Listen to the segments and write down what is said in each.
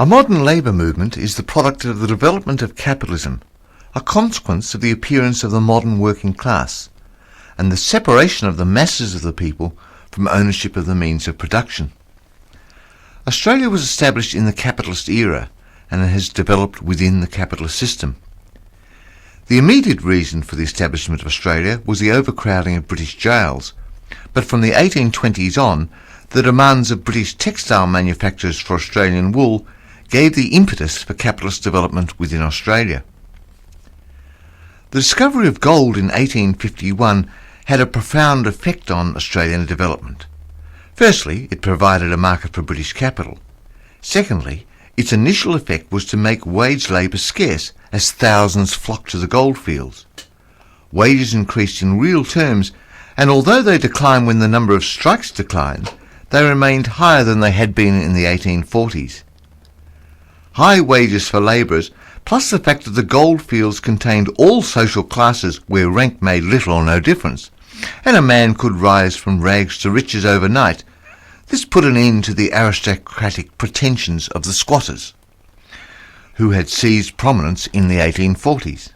A modern labour movement is the product of the development of capitalism, a consequence of the appearance of the modern working class, and the separation of the masses of the people from ownership of the means of production. Australia was established in the capitalist era and has developed within the capitalist system. The immediate reason for the establishment of Australia was the overcrowding of British jails, but from the 1820s on, the demands of British textile manufacturers for Australian wool gave the impetus for capitalist development within Australia. The discovery of gold in 1851 had a profound effect on Australian development. Firstly, it provided a market for British capital. Secondly, its initial effect was to make wage labour scarce as thousands flocked to the goldfields. Wages increased in real terms, and although they declined when the number of strikes declined, they remained higher than they had been in the 1840s. High wages for labourers, plus the fact that the goldfields contained all social classes where rank made little or no difference, and a man could rise from rags to riches overnight, this put an end to the aristocratic pretensions of the squatters, who had seized prominence in the 1840s.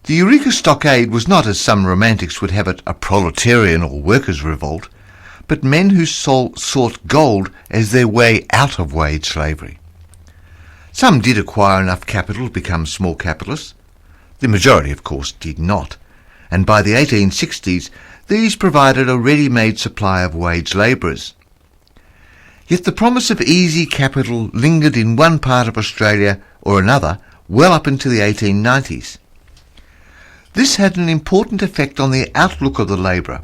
The Eureka Stockade was not, as some romantics would have it, a proletarian or workers' revolt, but men who sought gold as their way out of wage slavery. Some did acquire enough capital to become small capitalists. The majority, of course, did not, and by the 1860s these provided a ready-made supply of wage labourers. Yet the promise of easy capital lingered in one part of Australia or another well up into the 1890s. This had an important effect on the outlook of the labourer,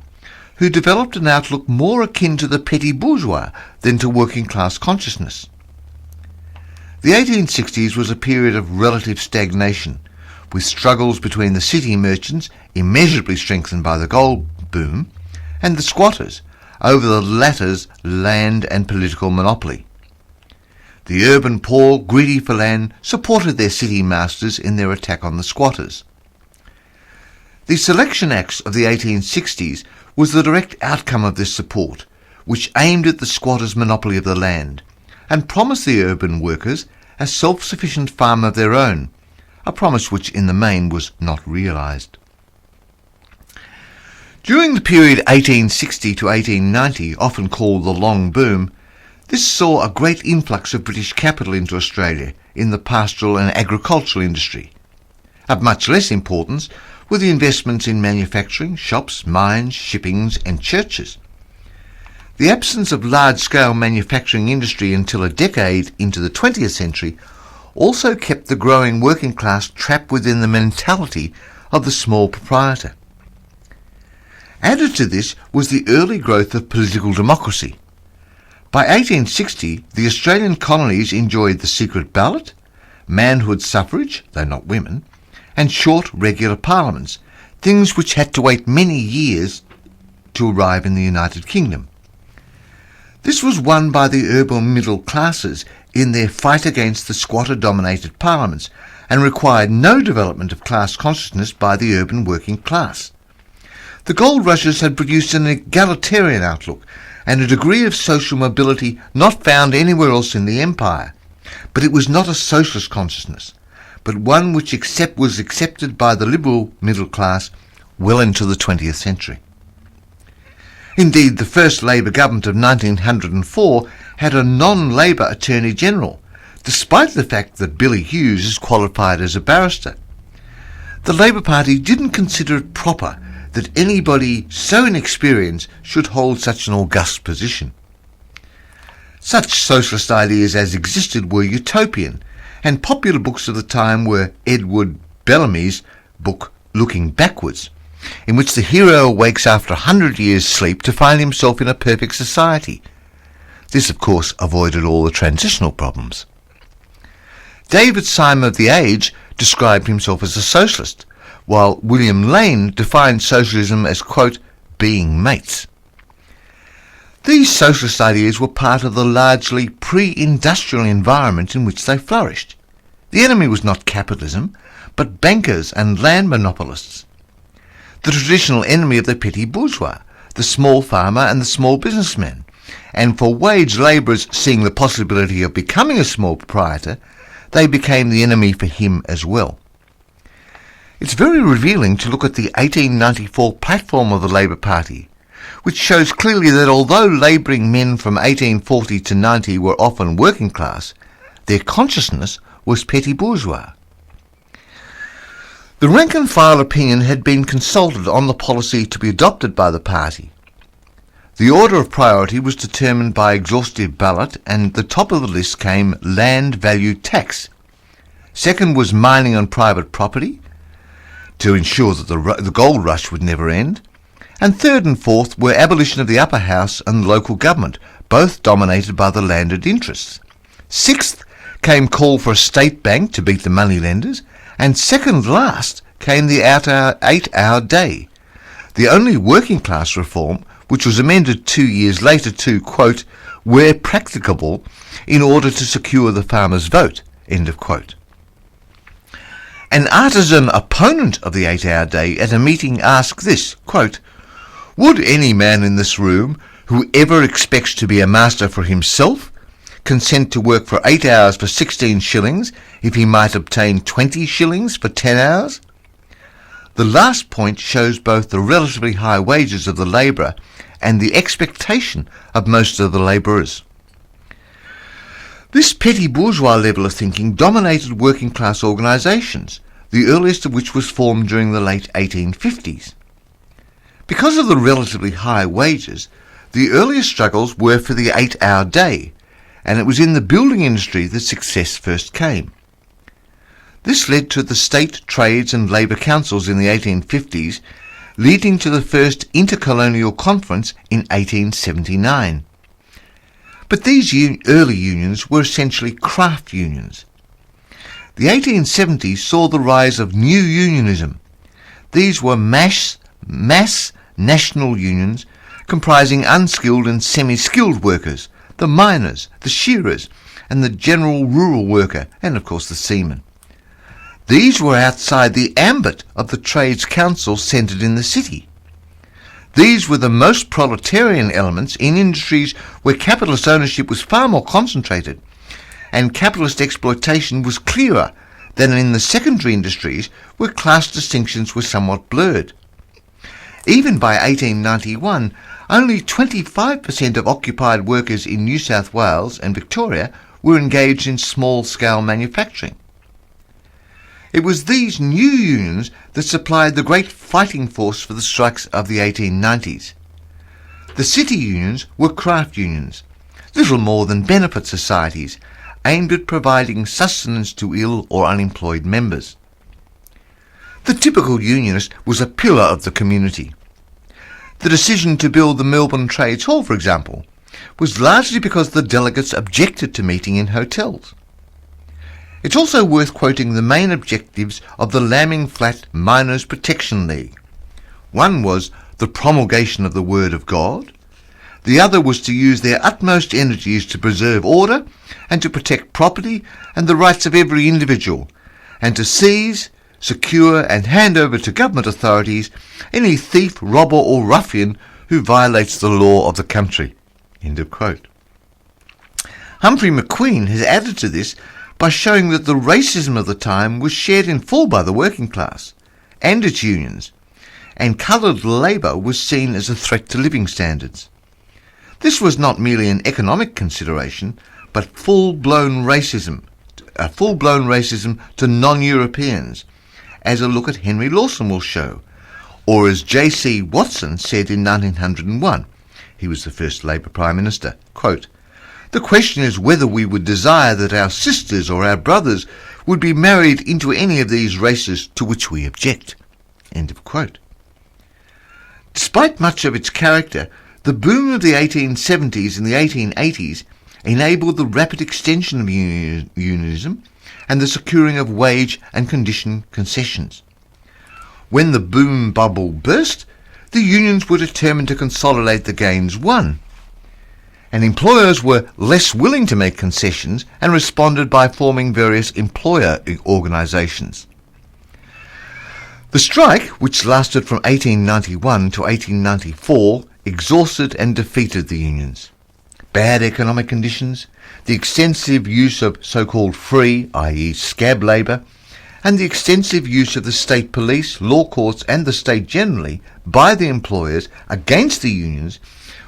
who developed an outlook more akin to the petty bourgeois than to working-class consciousness. The 1860s was a period of relative stagnation, with struggles between the city merchants, immeasurably strengthened by the gold boom, and the squatters, over the latter's land and political monopoly. The urban poor, greedy for land, supported their city masters in their attack on the squatters. The Selection Acts of the 1860s was the direct outcome of this support, which aimed at the squatters' monopoly of the land, and promised the urban workers a self-sufficient farm of their own, a promise which in the main was not realised. During the period 1860 to 1890, often called the Long Boom, this saw a great influx of British capital into Australia in the pastoral and agricultural industry. Of much less importance were the investments in manufacturing, shops, mines, shippings and churches. The absence of large-scale manufacturing industry until a decade into the 20th century also kept the growing working class trapped within the mentality of the small proprietor. Added to this was the early growth of political democracy. By 1860, the Australian colonies enjoyed the secret ballot, manhood suffrage, though not women, and short regular parliaments, things which had to wait many years to arrive in the United Kingdom. This was won by the urban middle classes in their fight against the squatter-dominated parliaments, and required no development of class consciousness by the urban working class. The gold rushes had produced an egalitarian outlook and a degree of social mobility not found anywhere else in the empire, but it was not a socialist consciousness, but one which was accepted by the liberal middle class well into the 20th century. Indeed, the first Labour government of 1904 had a non-Labour Attorney General, despite the fact that Billy Hughes is qualified as a barrister. The Labour Party didn't consider it proper that anybody so inexperienced should hold such an august position. Such socialist ideas as existed were utopian, and popular books of the time were Edward Bellamy's book Looking Backwards, in which the hero awakes after 100 years' sleep to find himself in a perfect society. This, of course, avoided all the transitional problems. David Syme of The Age described himself as a socialist, while William Lane defined socialism as, quote, being mates. These socialist ideas were part of the largely pre-industrial environment in which they flourished. The enemy was not capitalism, but bankers and land monopolists. The traditional enemy of the petty bourgeois, the small farmer and the small businessman, and for wage labourers seeing the possibility of becoming a small proprietor, they became the enemy for him as well. It's very revealing to look at the 1894 platform of the Labour Party, which shows clearly that although labouring men from 1840 to 90 were often working class, their consciousness was petty bourgeois. The rank and file opinion had been consulted on the policy to be adopted by the party. The order of priority was determined by exhaustive ballot, and at the top of the list came land value tax. Second was mining on private property, to ensure that the gold rush would never end. And third and fourth were abolition of the upper house and local government, both dominated by the landed interests. Sixth came call for a state bank to beat the moneylenders, and second last came the 8-hour day, the only working class reform which was amended 2 years later to, quote, where practicable, in order to secure the farmer's vote, end of quote. An artisan opponent of the 8-hour day at a meeting asked this, quote, would any man in this room who ever expects to be a master for himself consent to work for 8 hours for 16 shillings if he might obtain 20 shillings for 10 hours? The last point shows both the relatively high wages of the labourer and the expectation of most of the labourers. This petty bourgeois level of thinking dominated working class organisations, the earliest of which was formed during the late 1850s. Because of the relatively high wages, the earliest struggles were for the 8-hour day, and it was in the building industry that success first came. This led to the state trades and labour councils in the 1850s, leading to the first intercolonial conference in 1879. But these early unions were essentially craft unions. The 1870s saw the rise of new unionism. These were mass national unions comprising unskilled and semi-skilled workers, the miners, the shearers, and the general rural worker, and of course the seaman. These were outside the ambit of the trades council centred in the city. These were the most proletarian elements in industries where capitalist ownership was far more concentrated, and capitalist exploitation was clearer than in the secondary industries where class distinctions were somewhat blurred. Even by 1891, only 25% of occupied workers in New South Wales and Victoria were engaged in small-scale manufacturing. It was these new unions that supplied the great fighting force for the strikes of the 1890s. The city unions were craft unions, little more than benefit societies, aimed at providing sustenance to ill or unemployed members. The typical unionist was a pillar of the community. The decision to build the Melbourne Trades Hall, for example, was largely because the delegates objected to meeting in hotels. It's also worth quoting the main objectives of the Lambing Flat Miners' Protection League. One was the promulgation of the Word of God. The other was to use their utmost energies to preserve order and to protect property and the rights of every individual, and to seize, secure and hand over to government authorities any thief, robber or ruffian who violates the law of the country. End of quote. Humphrey McQueen has added to this by showing that the racism of the time was shared in full by the working class and its unions, and coloured labour was seen as a threat to living standards. This was not merely an economic consideration, but full-blown racism to non-Europeans, as a look at Henry Lawson will show, or as J.C. Watson said in 1901, he was the first Labour Prime Minister, quote, the question is whether we would desire that our sisters or our brothers would be married into any of these races to which we object. End of quote. Despite much of its character, the boom of the 1870s and the 1880s enabled the rapid extension of unionism and the securing of wage and condition concessions. When the boom bubble burst, the unions were determined to consolidate the gains won, and employers were less willing to make concessions and responded by forming various employer organisations. The strike, which lasted from 1891 to 1894, exhausted and defeated the unions. bad economic conditions, the extensive use of so-called free, i.e. scab labour, and the extensive use of the state police, law courts and the state generally by the employers against the unions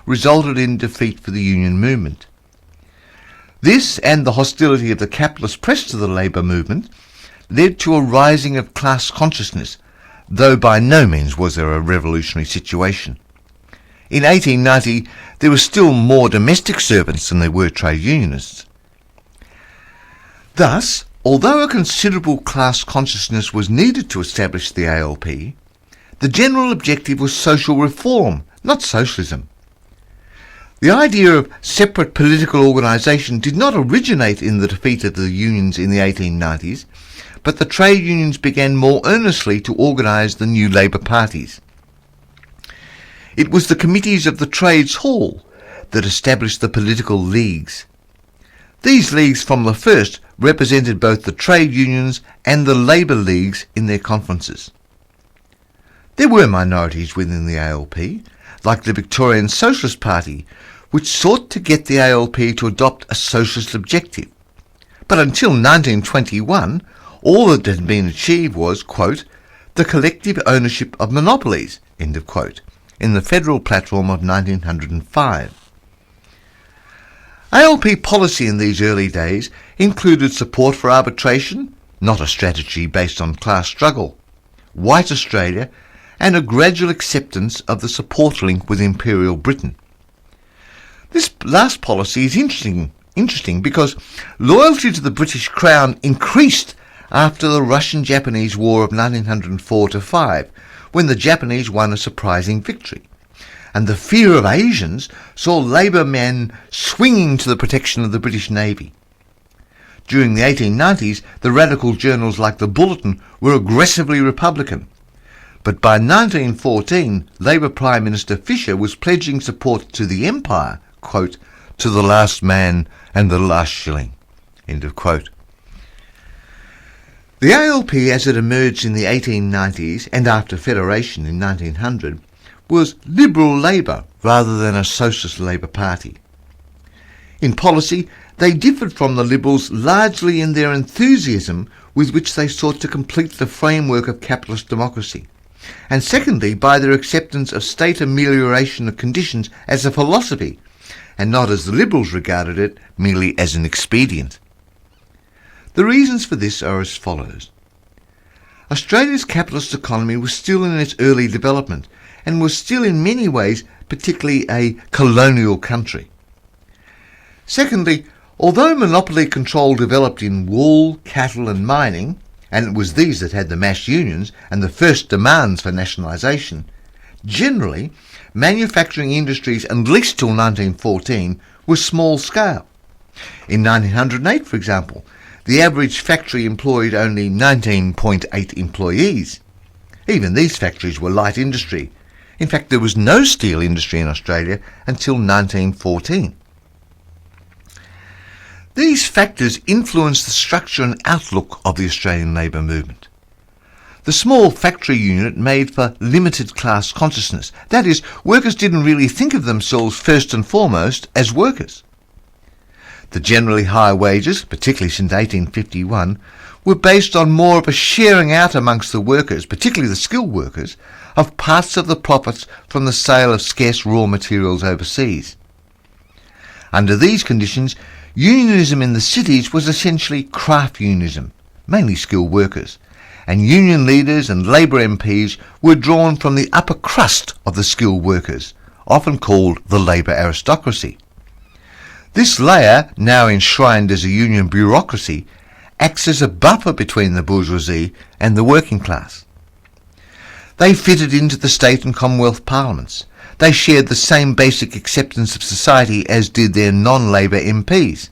resulted in defeat for the union movement. This and the hostility of the capitalist press to the labour movement led to a rising of class consciousness, though by no means was there a revolutionary situation. In 1890 there were still more domestic servants than there were trade unionists. Thus, although a considerable class consciousness was needed to establish the ALP, the general objective was social reform, not socialism. The idea of separate political organisation did not originate in the defeat of the unions in the 1890s, but the trade unions began more earnestly to organise the new labour parties. It was the committees of the Trades Hall that established the political leagues. These leagues from the first represented both the trade unions and the labour leagues in their conferences. There were minorities within the ALP, like the Victorian Socialist Party, which sought to get the ALP to adopt a socialist objective. But until 1921, all that had been achieved was, quote, the collective ownership of monopolies, end of quote, in the federal platform of 1905. ALP policy in these early days included support for arbitration, not a strategy based on class struggle, white Australia, and a gradual acceptance of the support link with Imperial Britain. This last policy is interesting because loyalty to the British Crown increased after the Russian-Japanese War of 1904-5, when the Japanese won a surprising victory, and the fear of Asians saw Labour men swinging to the protection of the British Navy. During the 1890s, the radical journals like the Bulletin were aggressively Republican, but by 1914, Labour Prime Minister Fisher was pledging support to the Empire, quote, to the last man and the last shilling, end of quote. The ALP as it emerged in the 1890s and after Federation in 1900 was Liberal Labour rather than a Socialist Labour Party. In policy, they differed from the Liberals largely in their enthusiasm with which they sought to complete the framework of capitalist democracy, and secondly by their acceptance of state amelioration of conditions as a philosophy, and not as the Liberals regarded it, merely as an expedient. The reasons for this are as follows. Australia's capitalist economy was still in its early development and was still in many ways particularly a colonial country. Secondly, although monopoly control developed in wool, cattle and mining, and it was these that had the mass unions and the first demands for nationalisation, generally manufacturing industries, at least till 1914, were small scale. In 1908, for example, the average factory employed only 19.8 employees. Even these factories were light industry. In fact, there was no steel industry in Australia until 1914. These factors influenced the structure and outlook of the Australian labour movement. The small factory unit made for limited class consciousness. That is, workers didn't really think of themselves first and foremost as workers. The generally high wages, particularly since 1851, were based on more of a sharing out amongst the workers, particularly the skilled workers, of parts of the profits from the sale of scarce raw materials overseas. Under these conditions, unionism in the cities was essentially craft unionism, mainly skilled workers, and union leaders and Labour MPs were drawn from the upper crust of the skilled workers, often called the labour aristocracy. This layer, now enshrined as a union bureaucracy, acts as a buffer between the bourgeoisie and the working class. They fitted into the state and Commonwealth parliaments. They shared the same basic acceptance of society as did their non-Labour MPs.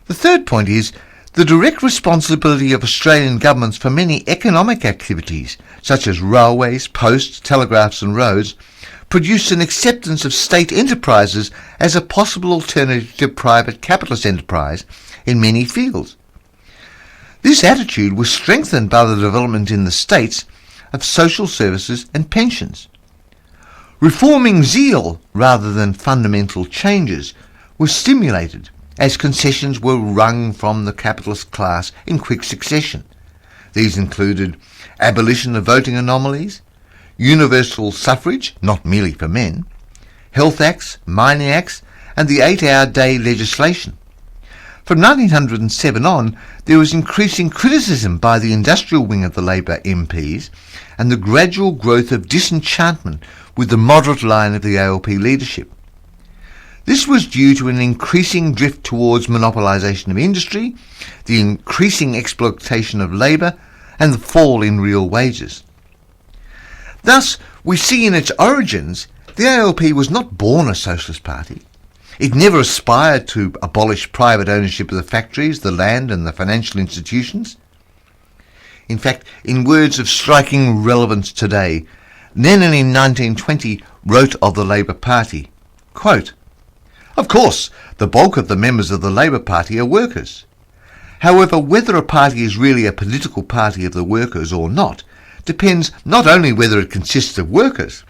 The third point is the direct responsibility of Australian governments for many economic activities, such as railways, posts, telegraphs and roads, produced an acceptance of state enterprises as a possible alternative to private capitalist enterprise in many fields. This attitude was strengthened by the development in the states of social services and pensions. Reforming zeal, rather than fundamental changes, was stimulated as concessions were wrung from the capitalist class in quick succession. These included abolition of voting anomalies, universal suffrage, not merely for men, health acts, mining acts, and the 8-hour day legislation. From 1907 on, there was increasing criticism by the industrial wing of the Labour MPs and the gradual growth of disenchantment with the moderate line of the ALP leadership. This was due to an increasing drift towards monopolisation of industry, the increasing exploitation of labour, and the fall in real wages. Thus, we see in its origins, the ALP was not born a socialist party. It never aspired to abolish private ownership of the factories, the land and the financial institutions. In fact, in words of striking relevance today, Lenin in 1920 wrote of the Labour Party, quote, "Of course, the bulk of the members of the Labour Party are workers. However, whether a party is really a political party of the workers or not depends not only whether it consists of workers,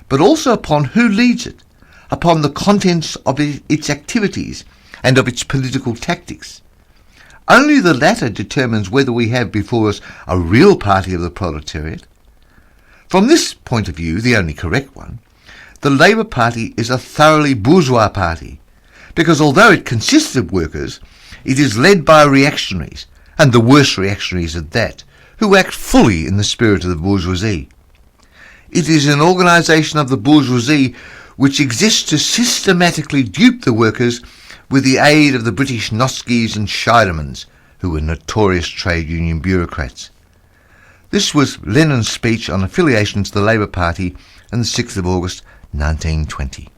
but also upon who leads it, upon the contents of its activities and of its political tactics. Only the latter determines whether we have before us a real party of the proletariat. From this point of view, the only correct one, the Labour Party is a thoroughly bourgeois party, because although it consists of workers, it is led by reactionaries, and the worst reactionaries at that, who act fully in the spirit of the bourgeoisie. It is an organisation of the bourgeoisie which exists to systematically dupe the workers with the aid of the British Noskis and Scheidermans, who were notorious trade union bureaucrats." This was Lenin's speech on affiliation to the Labour Party on the 6th of August 1920.